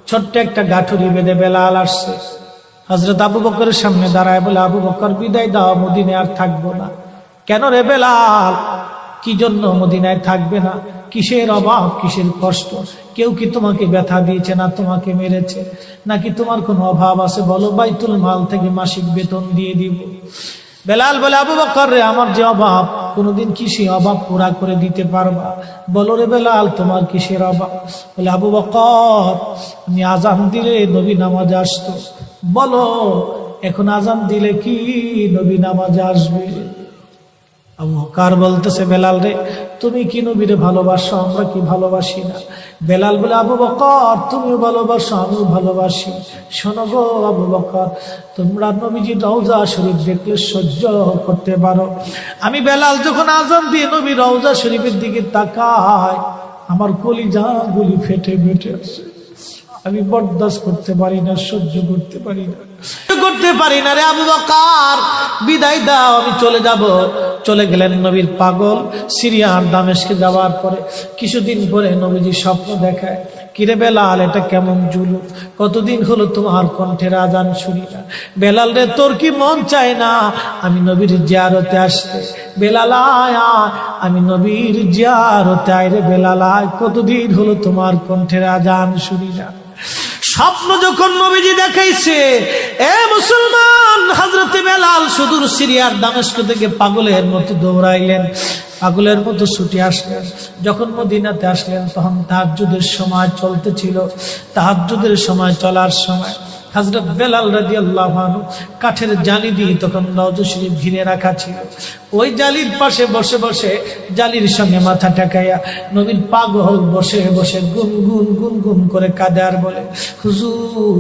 ছোট্ট একটা গাঠুরি বেঁধে বেলাল আসছে। হযরত আবু বকরের সামনে দাঁড়ায় বলে, আবু বকর বিদায় দাও, মদিনায় আর থাকবো না। কেন রে বেলাল, কি জন্য মদিনায় থাকবে না? কিসের অভাব, কিসের কষ্ট? কেউ কি তোমাকে ব্যথা দিয়েছে না তোমাকে মেরেছে? নাকি তোমার কোনো অভাব আছে? বলো, বাইতুল মাল থেকে মাসিক বেতন দিয়ে দিব। বেলাল বলে, আবু বকর রে, আমার যে অভাব, কোনদিন কি সেই অভাব পুরা করে দিতে পারবা? বলো রে বেলাল, তোমার কিসের অভাব? বলে, আবু বকর, আমি আজান দিলে নবী নামাজে আসতো। বলো, এখন আজান দিলে কি নবী নামাজে আসবে? আবু বকর বলতেছে, বেলাল রে, তুমি কি নবীরে ভালোবাসো, আমরা কি ভালোবাসি না? বেলাল বলে, আবু বকর, তুমিও ভালোবাসো, আমিও ভালোবাসি। শোনো গো আবু বকর, তোমরা নবীজি রওজা শরীফ দেখলে সহ্য করতে পারো? আমি বেলাল যখন আজান দিয়ে নবী রওজা শরীফের দিকে তাকাই, আমার কলিজা গুলি ফেটে ফেটে আসে। আমি বরদাস্ত করতে পারি না, সহ্য করতে পারি না, করতে পারি না রে আবু বকর, বিদায় দাও, আমি চলে যাব। চলে গেলেন নবীর পাগল। সিরিয়ার দামেস্কে যাওয়ার পরে কিছুদিন পরে নবীজি স্বপ্ন দেখায়, কিরে বেলাল, এটা কেমন জুলুম, কতদিন হলো তোমার কণ্ঠের আজান শুনি না। বেলাল রে, তোর কি মন চায় না আমি নবীর জিয়ারতে আসতে? বেলাল আয়, আমি নবীর জিয়ারতে আয় রে বেলাল আয়, কতদিন হলো তোমার কণ্ঠের আজান শুনি না। স্বপ্ন যখন নবীজি দেখাইছে, এ মুসলমান, হযরতে বেলাল সুদূর সিরিয়ার দামেস্ক থেকে পাগলের মতো দৌড়াইলেন, পাগলের মতো ছুটে আসলেন। যখন মদিনাতে আসলেন, তখন তাহাজ্জুদের সময় চলতেছিল। তাহাজ্জুদের সময় চলার সময় হযরত বেলাল রাদিয়াল্লাহু আনহু কাঠের জালি দিয়ে তখন রওজা শরীফ ঘিরে রাখা ছিল। ওই জালির পাশে বসে বসে, জালির সঙ্গে মাথা ঠেকাইয়া নবীর পাগল বসে বসে গুনগুন গুনগুন করে কাঁদে আর বলে, হুজুর,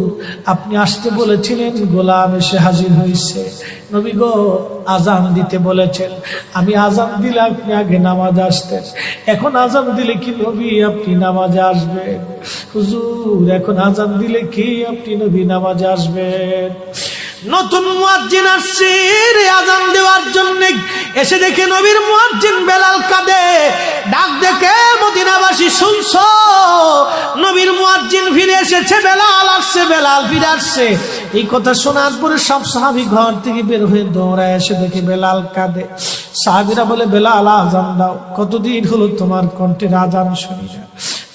আপনি আসতে বলেছিলেন, গোলাম এসে হাজির হয়েছে। নবী গো, আজান দিতে বলেছেন, আমি আজান দিলে আপনি আগে নামাজ আসতেন, এখন আজান দিলে কি নবী আপনি নামাজে আসবেন? হুজুর, এখন আজান দিলে কি আপনি নবী নামাজে আসবেন? নতুন মুয়াজ্জিন আসছে আজান দেওয়ার জন্য, এসে দেখে নবীর মুয়াজ্জিন বেলাল কাঁদে। ডাক দেখে মদিনাবাসী, শুনছো, নবীর মুয়াজ্জিন ফিরে এসেছে, বেলাল আসছে, বেলাল ফিরে আসছে। এই কথা শোনার পরে সব সাহাবী ঘর থেকে বের হয়ে দৌড়ায় এসে দেখে বেলাল কাঁদে। সাহাবীরা বলে, বেলাল আজান দাও, কতদিন হলো তোমার কণ্ঠের আজান শুনি না।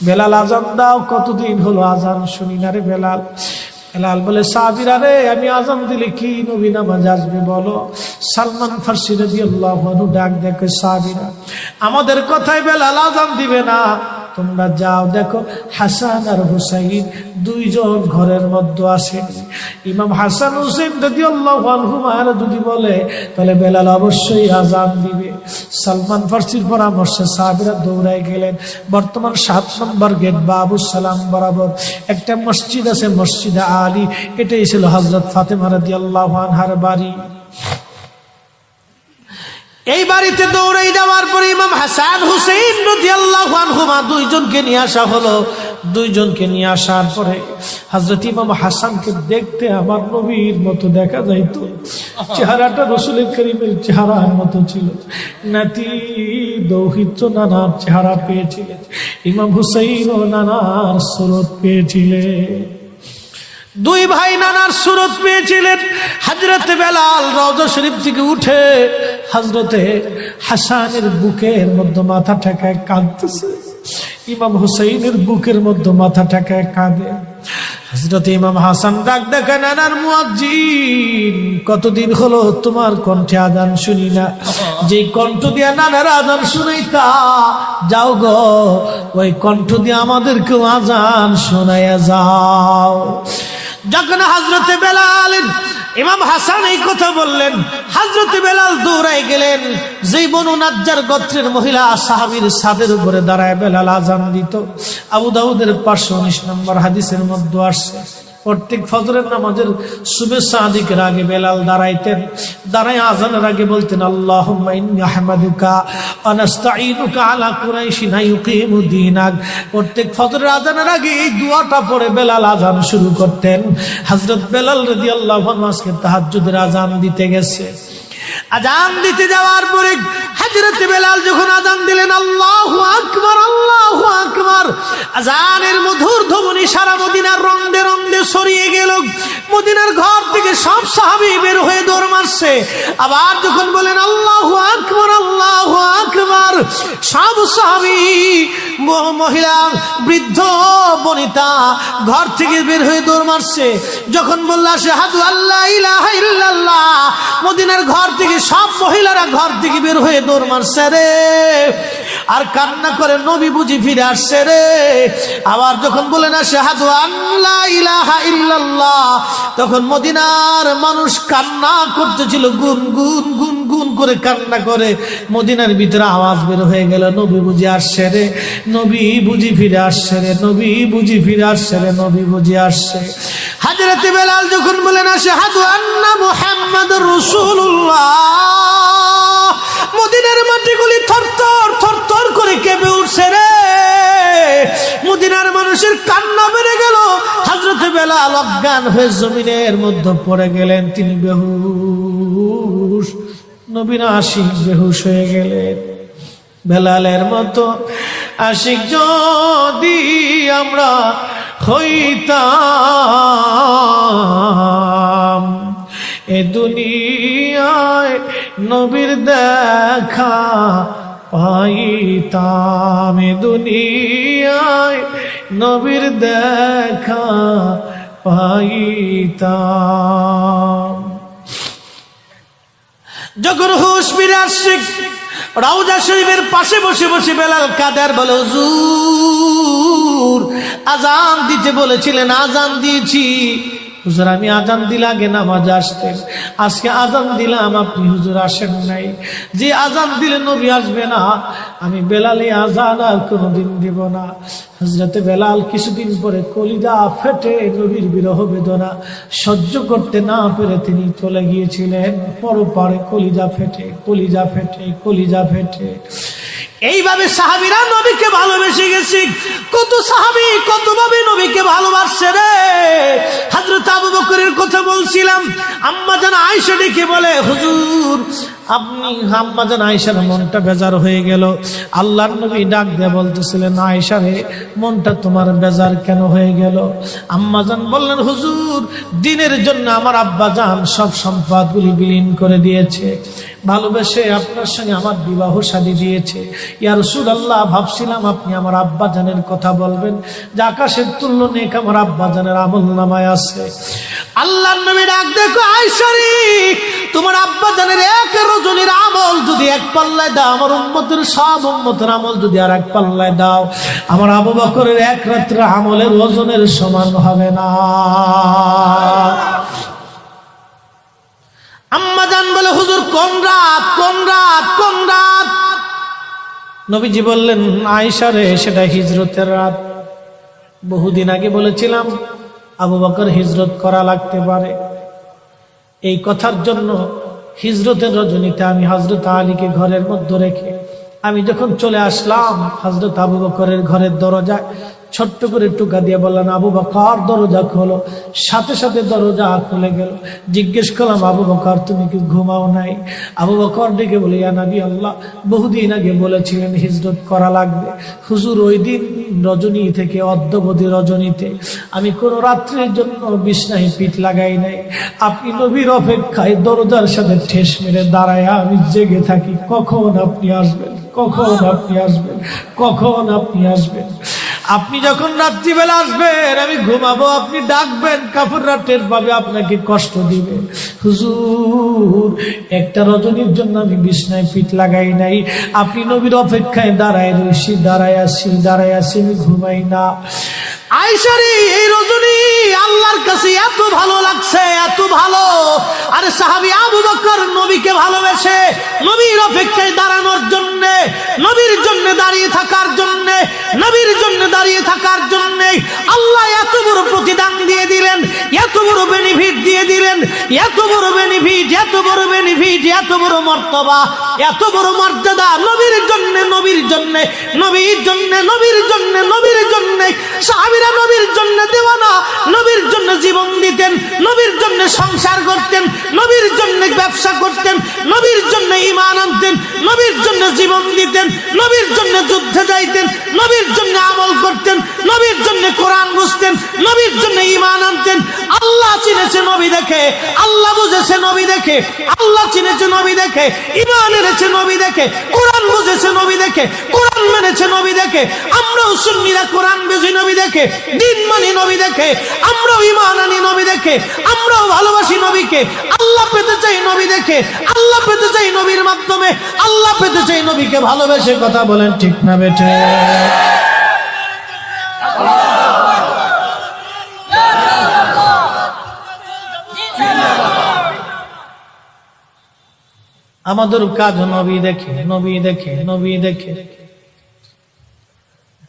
বেলাল আজান দাও, কতদিন হলো আজান শুনি না রে বেলাল। বেলাল বলে, সাহাবীরা রে, আমি আজান দিলে কি নবী নামাজ আসবে বলো? সালমান ফারসি রাদিয়াল্লাহু আনহু ডাক দেখে, সাহাবীরা, আমাদের কথায় বেলাল আজান দিবে না, তোমরা যাও দেখো হাসান আর হুসাইন দুইজন ঘরের মধ্যে আসেন। ইমাম হাসান হুসাইন রাদিয়াল্লাহু আনহুমা যদি বলে, তাহলে বেলাল অবশ্যই আজান দিবে। সালমান ফারসির পরামর্শে সাহাবীরা দৌড়ায় গেলেন। বর্তমান 7 নম্বর গেট বাবু সালাম বরাবর একটা মসজিদ আছে, মসজিদে আলী। এটাই ছিল হযরত ফাতেমা রাদিয়াল্লাহু আনহার বাড়ি। এই বাড়িতে দৌড়ে যাওয়ার পরে ইমাম হাসান হুসাইন রাদিয়াল্লাহু আনহুমা দুইজনকে নিয়ে আসা হলো। দুইজনকে নিয়ে আসার পরে হযরত ইমাম হাসানকে দেখতে আমার নবীর মতো দেখা যাইতো, চেহারাটা রাসূল করিমের চেহারার মতো ছিল। নাতি দৌহিত্র নানার চেহারা পেয়েছিলেন, ইমাম হুসাইনও নানার সুরত পেয়েছিলেন। দুই ভাই নানার সুরত পেয়েছিলেন। হযরতে বেলাল রওজা শরীফ থেকে উঠে হযরতে হাসানের বুকের মধ্যে মাথা ঠেকায় কাঁদতেছে, ইমাম হুসাইনের বুকের মধ্যে মাথা ঠেকায় কাঁদে। হযরত ইমাম হাসান ডাক দেখে, নানার মুয়াজ্জিন, কতদিন হলো তোমার কণ্ঠে আজান শুনি না, যে কণ্ঠ দিয়ে নানার আজান শুনাইতা, যাও গো ওই কণ্ঠ দিয়ে আমাদেরকেও আজান শোনাইয়া যাও। যখন হযরতে বেলাল ইমাম হাসান এই কথা বললেন, হযরতে বেলাল দৌড়ায় গেলেন। যেই বনু নাজ্জার গোত্রের মহিলা সাহাবীর ছাদের উপরে দাঁড়ায় বেলাল আজান দিত। আবু দাউদের 519 নম্বর হাদিসের মধ্যে আসছে, প্রত্যেক ফজরের নামাজের সুবহ সাদিকের আগে বেলাল দাঁড়াইতেন। দাঁড়ায় আজানের আগে বলতেন, আল্লাহুম্মা ইন্নী আহমাদুকা ওয়া নাস্তাঈনুকা আলা কুরাইশিন ইউকিমু দীনাক। প্রত্যেক ফজরের আজানের আগে এই দোয়াটা পড়ে বেলাল আজান শুরু করতেন। হযরত বেলাল রাদিয়াল্লাহু আনহু আজকে তাহাজ্জুদের আজান দিতে গেছে। আজান দিতে যাওয়ার পরে হযরত বেলাল যখন আজান দিলেন, আল্লাহু আকবার, আল্লাহু আকবার, আজানের মধুর ধ্বনি সারা মদিনার রন্দে রন্দে ছড়িয়ে গেল। মদিনার ঘর থেকে সব সাহাবী বের হয়ে দৌড় মারছে। আবার যখন বলেন আল্লাহু আকবার, আল্লাহু আকবার, সব সাহাবী, মহিলা, বৃদ্ধ, বনিতা ঘর থেকে বের হয়ে দৌড় মারছে। যখন বলল আশহাদু আল্লা ইলাহা ইল্লাল্লাহ, মদিনার ঘর থেকে সব মহিলারা ঘর থেকে বের হয়ে দৌড় মারছে রে, আর কান্না করে নবী বুঝি ফিরে আসছে রে। আবার যখন বলেন আশহাদু আল্লা ইলাহা ইল্লাল্লাহ, তখন মদিনার মানুষ কান্না করতেছিল, গুন গুন গুন গুন করে কান্না করে। মদিনার ভিতরে আওয়াজ বের হয়ে গেল, নবী বুঝি আসছে রে, নবী বুঝি ফিরে আসছে রে, নবী বুঝি ফিরে আসছে রে, নবী বুঝি আসছে। হযরত বেলাল যখন বলেন আশহাদু আন্না মুহাম্মাদুর রাসূলুল্লাহ, মদিনার মাটিগুলি থরথর থরথর করে কেঁপে উঠছে রে। মদিনার মানুষের কান্না বেড়ে গেল। হযরত বেলাল অজ্ঞান হয়ে জমিনের মধ্যে পড়ে গেলেন, তিনি বেহুশ। নবীর আশিক বেহুশ হয়ে গেলেন। বেলালের মতো আশিক যদি আমরা হইতাম, এ দুনিয়ায় নবীর দেখা পাইতাম, এ দুনিয়ায় নবীর দেখা পাইতাম। যখন হুঁশ ফিরে আসছে, রওজা শরীফের পাশে বসে বসে বেলাল কাদের বলে, হুজুর আজান দিতে বলেছিলেন, আজান দিয়েছি। হুজুর আমি আজান দিলে আগে নামাজ আসতেন, আজকে আজান দিলাম আপনি হুজুর আসেন নাই। যে আজান দিলে নবী আসবে না, আমি বেলালে আজান আর কোনোদিন দিব না। হযরতে বেলাল কিছুদিন পরে কলিজা ফেটে নবীর বিরহ বেদনা সহ্য করতে না পেরে তিনি চলে গিয়েছিলেন পরপারে। কলিজা ফেটে, কলিজা ফেটে, কলিজা ফেটে। এইভাবে সাহাবীরা নবীকে ভালোবেসে গেছে। কত সাহাবী কতভাবে নবীকে ভালোবাসছে রে। হযরত আবু বকরের কথা বলছিলাম, আম্মা জান আয়েশা ডেকে বলে, হুজুর আপনি, আম্মা জান আয়েশার মনটা বেজার হয়ে গেল। আল্লাহর নবী ডাক দিয়ে বলতেছিলেন, আয়েশা রে মনটা তোমার বেজার কেন হয়ে গেল? আম্মা জান বললেন, হুজুর দ্বীনের জন্য আমার আব্বা জান সব সম্পদগুলি বিলীন করে দিয়েছে, ভালোবেসে আপনার সঙ্গে আমার বিবাহ শাদী দিয়েছে। ইয়া রাসূলুল্লাহ ভাবছিলাম আপনি আমার আব্বা জানের কথা বলবেন, যে আকাশের তুল্য নেক আমার আব্বা জানের আমলনামায় আছে। আল্লাহর নবী ডাক দেখো, আয়েশা রে তোমার আব্বা জানের এক রজনীর আমল যদি এক পাল্লায় দাও, আমার উম্মতের সব উম্মতের আমল যদি আর এক পাল্লায় দাও, আমার আবু বকরের এক রাত্রে আমলের ওজনের সমান হবে না। আম্মা জান বলে, হুজুর কোন রাত, কোন রাত, কোন রাত? নবীজি বললেন, আয়েশা রে সেটা হিজরতের রাত। বহুদিন আগে বলেছিলাম আবু বকর হিজরত করা লাগতে পারে। এই কথার জন্য হিজরতের রজনীতে আমি হযরত আলীকে ঘরের মধ্যে রেখে আমি যখন চলে আসলাম, হযরত আবু বকরের ঘরের দরজায় ছোট্ট করে টুকা দিয়ে বললেন, আবু বকর দরজা খোলো। সাথে সাথে দরজা খুলে গেল। জিজ্ঞেস করলাম, আবু বকর তুমি কি ঘুমাও নাই? আবু বকর ডেকে বলে, ইয়া নবী আল্লাহ বহুদিন আগে বলেছিলেন হিজরত করা লাগবে। হুজুর ওই দিন রজনী থেকে অদ্যবধি রজনীতে আমি কোনো রাত্রের জন্য বিছনায় পিঠ লাগাই নাই। আপনি নবীর অপেক্ষায় দরজার সাথে ঠেস মেরে দাঁড়ায় আমি জেগে থাকি, কখন আপনি আসবেন, কখন আপনি আসবেন, কখন আপনি আসবেন। আপনি যখন রাত্রিবেলা আসবেন আমি ঘুমাবো, আপনি ডাকবেন, কাফেররা টের পাবে, আপনাকে কষ্ট দিবে। হুজুর একটা রজনীর জন্য আমি বিছনায় পিঠ লাগাই নাই, আপনি নবীর অপেক্ষায় দাঁড়ায় রয়েছি, দাঁড়ায় আসি, দাঁড়ায় আসি, আমি ঘুমাই না। আয়েশা রে এই রজনী আল্লাহর কাছে এত ভালো লাগছে, এত ভালো। আরে সাহাবী আবু বকর নবীকে ভালোবেসে নবীর অপেক্ষায় দাঁড়ানোর জন্য, নবীর জন্য দাঁড়িয়ে থাকার জন্য, নবীর জন্য দাঁড়িয়ে থাকার জন্য আল্লাহ এত বড় প্রতিদান দিয়ে দিলেন, এত বড় বেনিফিট দিয়ে দিলেন, এত বড় বেনিফিট, এত বড় বেনিফিট, এত বড় মর্তবা, এত বড় মর্যাদা নবীর জন্য, নবীর জন্য, নবীর জন্য, নবীর জন্য, নবীর জন্য। সাহাবীরা নবীর জন্য দেওয়ানা, নবীর জন্য জীবন দিতেন, নবীর জন্য সংসার করতেন, নবীর জন্য ব্যবসা করতেন, নবীর জন্য ঈমান আনতেন, নবীর জন্য জীবন দিতেন, নবীর জন্য যুদ্ধে যাইতেন, নবীর জন্য আমল করতেন, নবীর জন্য কোরআন বুঝতেন, নবীর জন্য ঈমান আনতেন। আল্লাহ চিনেছে নবী দেখে, আল্লাহ বুঝেছে নবী দেখে, আল্লাহ চিনেছে নবী দেখে, ঈমান এনেছে নবী দেখে, কোরআন বুঝেছে নবী দেখে, কোরআন মেনেছে নবী দেখে। আমরাও সুন্নিরা কোরআন বুঝি নবী দেখে, দিন মানি নবী দেখে, আমরাও ঈমান আনি নবী দেখে, আমরাও ভালোবাসি নবীকে। আল্লাহ পেতে চাই নবী দেখে, আল্লাহ পেতে চাই নবীর মাধ্যমে, আল্লাহ পেতে চাই নবীকে ভালোবেসে। কথা বলেন ঠিক না বেঠে? আমাদের কাজ নবী দেখে, নবী দেখে, নবী দেখে।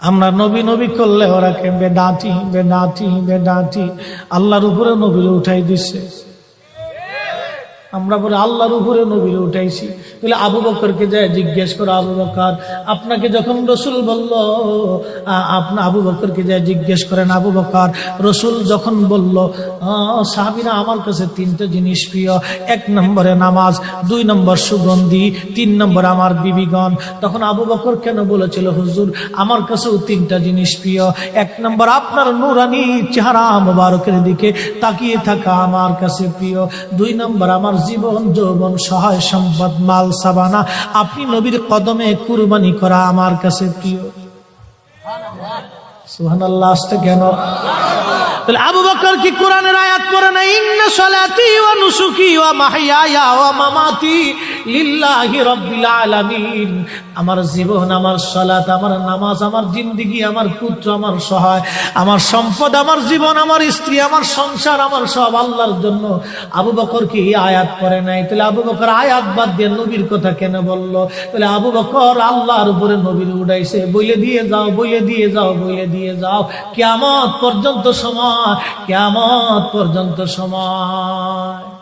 আমরা নবী নবী করলে ওরা কে বেদাতি বেদাতি বেদাতি, আল্লাহর উপরে নবীরে উঠাই দিচ্ছে। আমরা বলে আল্লাহর উপরে নবীরে উঠাইছি। বলে আবু বকরকে যায় জিজ্ঞেস করো, আবু বকর আপনাকে যখন রসুল বলল, আবু বকরকে যায় জিজ্ঞেস করেন, আবু বকর রসুল যখন বলল সাহাবীরা আমার কাছে তিনটা জিনিস প্রিয়, 1 নম্বরে নামাজ, 2 নম্বর সুগন্ধি, 3 নম্বর আমার বিবিগণ। তখন আবু বকর কেন বলেছিল, হুজুর আমার কাছেও 3টা জিনিস প্রিয়। 1 নম্বর আপনার নুরানি চেহারা মোবারকের দিকে তাকিয়ে থাকা আমার কাছে প্রিয়। 2 নম্বর আমার জীবন যৌবন সহায় সম্পদ মাল সাবানা আপনি নবীর কদমে কুরবানি করা আমার কাছে প্রিয়। সুবহানাল্লাহ। আসতে কেন? তাহলে আবু বকর কি কোরআনের আয়াত পড়ে না? ইন্না সলাতি ওয়া নুসুকি ওয়া মাহইয়ায়া ওয়া মামাতি লিল্লাহি রাব্বিল আলামিন। আমার জীবন, আমার সালাত, আমার নামাজ, আমার জিন্দেগি, আমার পুত্র, আমার সহায়, আমার সম্পদ, আমার জীবন, আমার স্ত্রী, আমার সংসার, আমার সব আল্লাহর জন্য। আবু বকর কি এই আয়াত পড়ে নাই? তাহলে আবু বকর আয়াত বাদ দিয়ে নবীর কথা কেন বলল? তাহলে আবু বকর আল্লাহর উপরে নবীর উড়াইছে। বলে দিয়ে যাও, বলে দিয়ে যাও, বলে দিয়ে যাও, কিয়ামত পর্যন্ত সময়, কিয়ামত পর্যন্ত সময়।